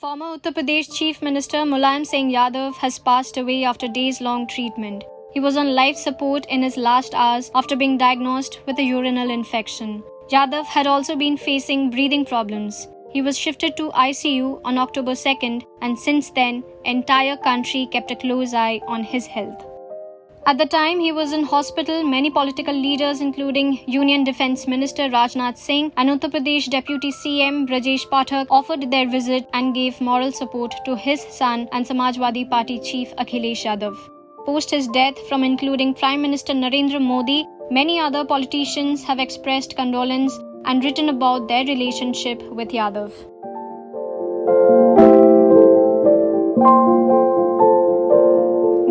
Former Uttar Pradesh Chief Minister Mulayam Singh Yadav has passed away after days-long treatment. He was on life support in his last hours after being diagnosed with a urinal infection. Yadav had also been facing breathing problems. He was shifted to ICU on October 2nd, and since then, entire country kept a close eye on his health. At the time he was in hospital, many political leaders including Union Defence Minister Rajnath Singh and Uttar Pradesh Deputy CM Brajesh Pathak offered their visit and gave moral support to his son and Samajwadi Party chief Akhilesh Yadav. Post his death, from including Prime Minister Narendra Modi, many other politicians have expressed condolence and written about their relationship with Yadav.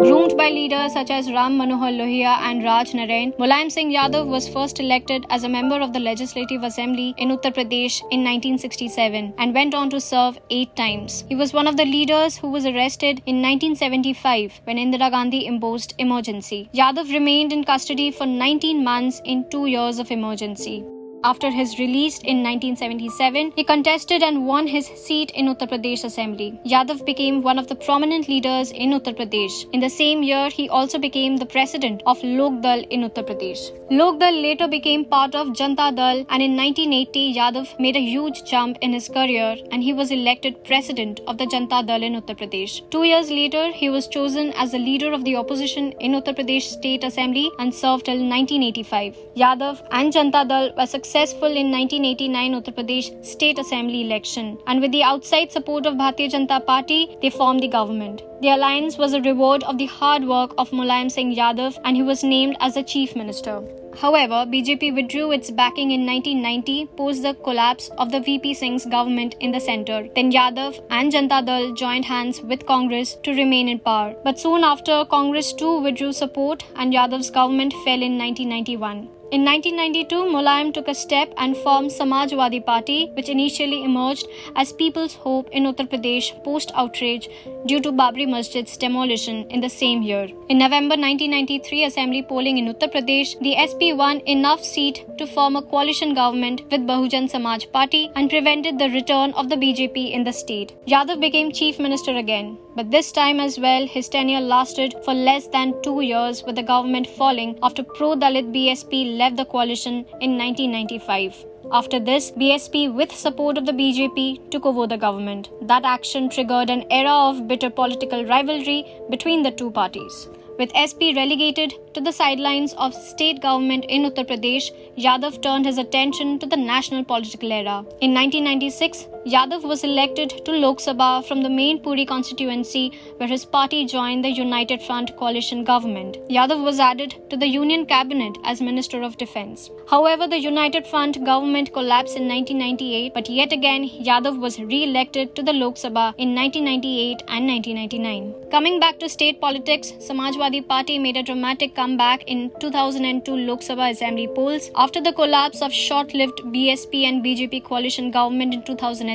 Groomed by leaders such as Ram Manohar Lohia and Rajnath, Mulayam Singh Yadav was first elected as a member of the Legislative Assembly in Uttar Pradesh in 1967 and went on to serve 8 times. He was one of the leaders who was arrested in 1975 when Indira Gandhi imposed emergency. Yadav remained in custody for 19 months in 2 years of emergency. After his release in 1977, he contested and won his seat in Uttar Pradesh Assembly. Yadav became one of the prominent leaders in Uttar Pradesh. In the same year, he also became the president of Lok Dal in Uttar Pradesh. Lok Dal later became part of Janata Dal, and in 1980, Yadav made a huge jump in his career and he was elected president of the Janata Dal in Uttar Pradesh. 2 years later, he was chosen as the leader of the opposition in Uttar Pradesh State Assembly and served till 1985. Yadav and Janata Dal were successful in 1989 Uttar Pradesh State Assembly election, and with the outside support of Bharatiya Janata Party, they formed the government. The alliance was a reward of the hard work of Mulayam Singh Yadav, and he was named as the chief minister. However, BJP withdrew its backing in 1990 post the collapse of the VP Singh's government in the centre. Then Yadav and Janata Dal joined hands with Congress to remain in power. But soon after, Congress too withdrew support and Yadav's government fell in 1991. In 1992, Mulayam took a step and formed Samajwadi Party, which initially emerged as People's Hope in Uttar Pradesh post-outrage due to Babri Masjid's demolition in the same year. In November 1993 Assembly polling in Uttar Pradesh, the SP won enough seat to form a coalition government with Bahujan Samaj Party and prevented the return of the BJP in the state. Yadav became chief minister again, but this time as well his tenure lasted for less than 2 years, with the government falling after pro-Dalit BSP left the coalition in 1995. After this, BSP with support of the BJP took over the government. That action triggered an era of bitter political rivalry between the two parties. With SP relegated to the sidelines of state government in Uttar Pradesh, Yadav turned his attention to the national political era. In 1996, Yadav was elected to Lok Sabha from the main Puri constituency, where his party joined the United Front coalition government. Yadav was added to the Union Cabinet as Minister of Defence. However, the United Front government collapsed in 1998, but yet again Yadav was re-elected to the Lok Sabha in 1998 and 1999. Coming back to state politics, Samajwadi Party made a dramatic comeback in 2002 Lok Sabha Assembly polls. After the collapse of short-lived BSP and BJP coalition government in 2003,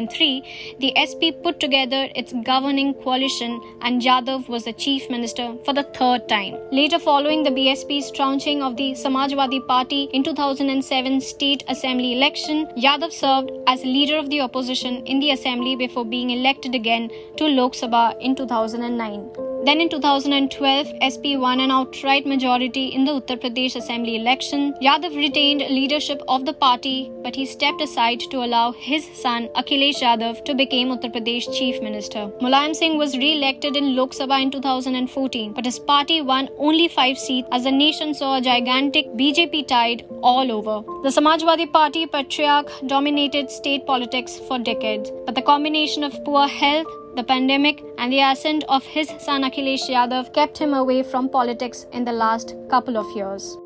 the SP put together its governing coalition and Yadav was the chief minister for the third time. Later, following the BSP's trouncing of the Samajwadi Party in 2007 state assembly election, Yadav served as leader of the opposition in the assembly before being elected again to Lok Sabha in 2009. Then in 2012, SP won an outright majority in the Uttar Pradesh Assembly election. Yadav retained leadership of the party, but he stepped aside to allow his son Akhilesh Yadav to become Uttar Pradesh Chief Minister. Mulayam Singh was re-elected in Lok Sabha in 2014, but his party won only 5 seats as the nation saw a gigantic BJP tide all over. The Samajwadi Party patriarch dominated state politics for decades, but the combination of poor health, the pandemic and the ascent of his son Akhilesh Yadav kept him away from politics in the last couple of years.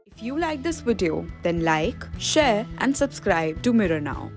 If you like this video, then like, share and subscribe to Mirror Now.